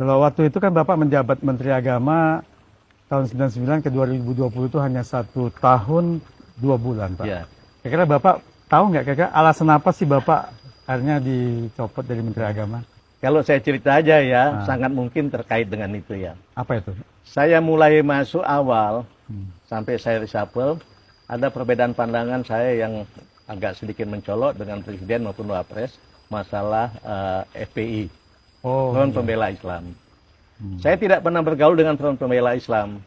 Kalau waktu itu kan Bapak menjabat Menteri Agama tahun 99 ke 2020 itu hanya 1 tahun 2 bulan, Pak. Ya. Kira-kira Bapak tahu nggak kira-kira alasan apa sih Bapak akhirnya dicopot dari Menteri Agama? Kalau saya cerita aja ya, sangat mungkin terkait dengan itu ya. Apa itu? Saya mulai masuk awal, sampai saya reshuffle, ada perbedaan pandangan saya yang agak sedikit mencolok dengan Presiden maupun Wapres, masalah FPI, Front Pembela Islam. Saya tidak pernah bergaul dengan Front Pembela Islam.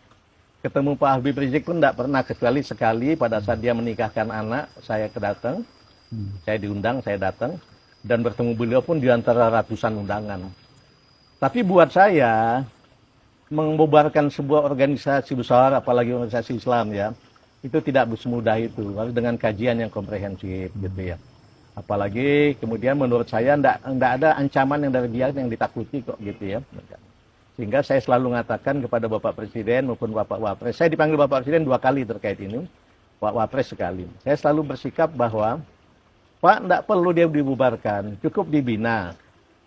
Ketemu Pak Habib Rizik pun tidak pernah, kecuali sekali pada saat dia menikahkan anak, saya datang, saya diundang, saya datang, dan bertemu beliau pun di antara ratusan undangan. Tapi buat saya, membubarkan sebuah organisasi besar, apalagi organisasi Islam ya, itu tidak semudah itu, harus dengan kajian yang komprehensif gitu ya. Apalagi kemudian menurut saya tidak ada ancaman yang dari dia yang ditakuti kok gitu ya. Sehingga saya selalu mengatakan kepada Bapak Presiden maupun Bapak Wapres, saya dipanggil Bapak Presiden 2 kali terkait ini, Pak Wapres sekali. Saya selalu bersikap bahwa Pak, tidak perlu dia dibubarkan, cukup dibina.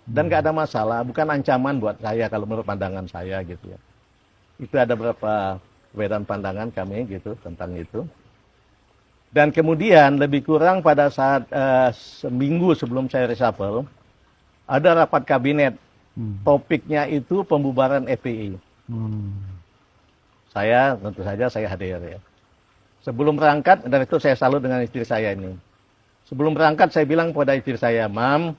Dan nggak ada masalah, bukan ancaman buat saya kalau menurut pandangan saya gitu ya. Itu ada beberapa perbedaan pandangan kami gitu tentang itu. Dan kemudian lebih kurang pada saat seminggu sebelum saya reshuffle, ada rapat kabinet. Topiknya itu pembubaran FPI. Saya tentu saja saya hadir ya. Sebelum berangkat, dan itu saya salut dengan istri saya ini. Sebelum berangkat saya bilang kepada istri saya, Mam,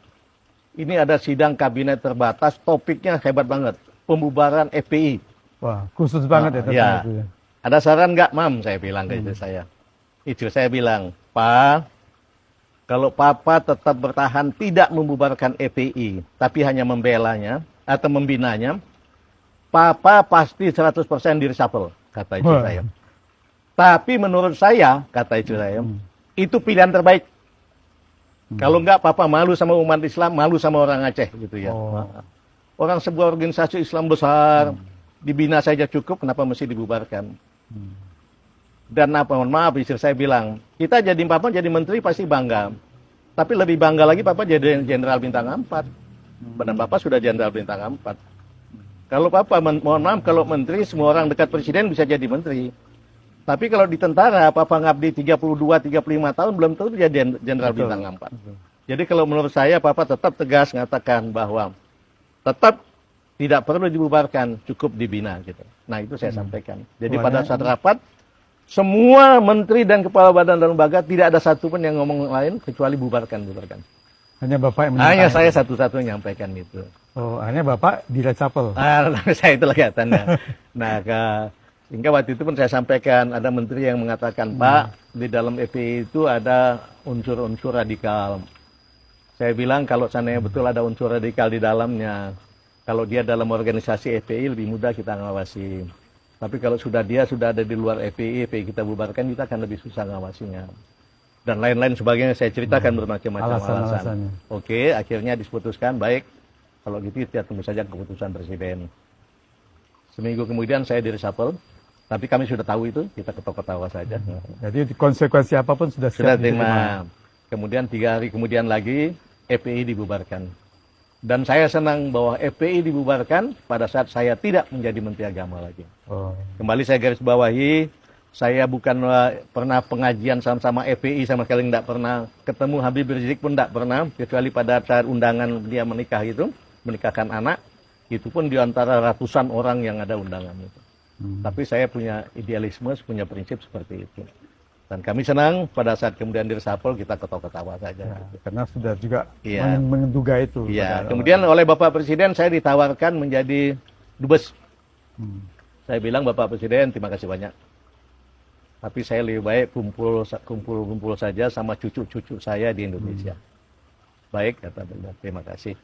ini ada sidang kabinet terbatas, topiknya hebat banget, pembubaran FPI. Wah, khusus banget ya. Itu ya. Ada saran nggak, Mam? Saya bilang ke istri saya. Istri saya bilang, Pak, kalau Papa tetap bertahan tidak membubarkan FPI, tapi hanya membelanya atau membinanya, Papa pasti 100% di reshuffle, kata istri saya. Tapi menurut saya, kata istri saya, itu pilihan terbaik. Kalau enggak, Papa malu sama umat Islam, malu sama orang Aceh gitu ya. Orang sebuah organisasi Islam besar, dibina saja cukup, kenapa mesti dibubarkan? Dan mohon maaf, istri saya bilang, kita jadi Papa jadi menteri pasti bangga. Tapi lebih bangga lagi Papa jadi jenderal bintang 4. Dan Papa sudah jenderal bintang 4. Kalau Papa, mohon maaf, kalau menteri, semua orang dekat presiden bisa jadi menteri. Tapi kalau di tentara, Papa ngabdi 32-35 tahun, belum tentu jadi jenderal bintang 4. Jadi kalau menurut saya, Papa tetap tegas mengatakan bahwa tetap tidak perlu dibubarkan, cukup dibina gitu. Nah itu saya sampaikan. Jadi pada saat rapat, semua menteri dan kepala badan dan lembaga tidak ada satupun yang ngomong lain kecuali bubarkan. Hanya Bapak yang hanya saya satu-satunya menyampaikan itu. Oh, hanya Bapak di reshuffle. Saya itu kelihatannya. Nah, hingga waktu itu pun saya sampaikan, ada menteri yang mengatakan, Pak, di dalam FPI itu ada unsur-unsur radikal. Saya bilang kalau seandainya betul ada unsur radikal di dalamnya, kalau dia dalam organisasi FPI lebih mudah kita ngawasi. Tapi kalau dia sudah ada di luar FPI kita bubarkan, kita akan lebih susah ngawasinya. Dan lain-lain sebagainya saya ceritakan bermacam-macam alasan. Oke, akhirnya diputuskan, baik, kalau gitu kita tunggu saja keputusan Presiden. Seminggu kemudian saya di reshuffle. Tapi kami sudah tahu itu, kita ketawa-ketawa saja. Jadi konsekuensi apapun sudah terima. Kemudian 3 hari kemudian lagi, FPI dibubarkan. Dan saya senang bahwa FPI dibubarkan pada saat saya tidak menjadi Menteri Agama lagi. Kembali saya garis bawahi, saya bukan pernah pengajian sama-sama FPI, sama sekali tidak pernah. Ketemu Habib Rizik pun tidak pernah, kecuali pada saat undangan dia menikah itu, menikahkan anak, itu pun di antara ratusan orang yang ada undangan itu. Tapi saya punya idealisme, punya prinsip seperti itu. Dan kami senang pada saat kemudian di reshuffle kita ketawa-ketawa saja. Karena sudah juga menduga itu. Kemudian oleh Bapak Presiden saya ditawarkan menjadi dubes. Saya bilang, Bapak Presiden terima kasih banyak. Tapi saya lebih baik kumpul saja sama cucu-cucu saya di Indonesia. Baik, kata beliau, terima kasih.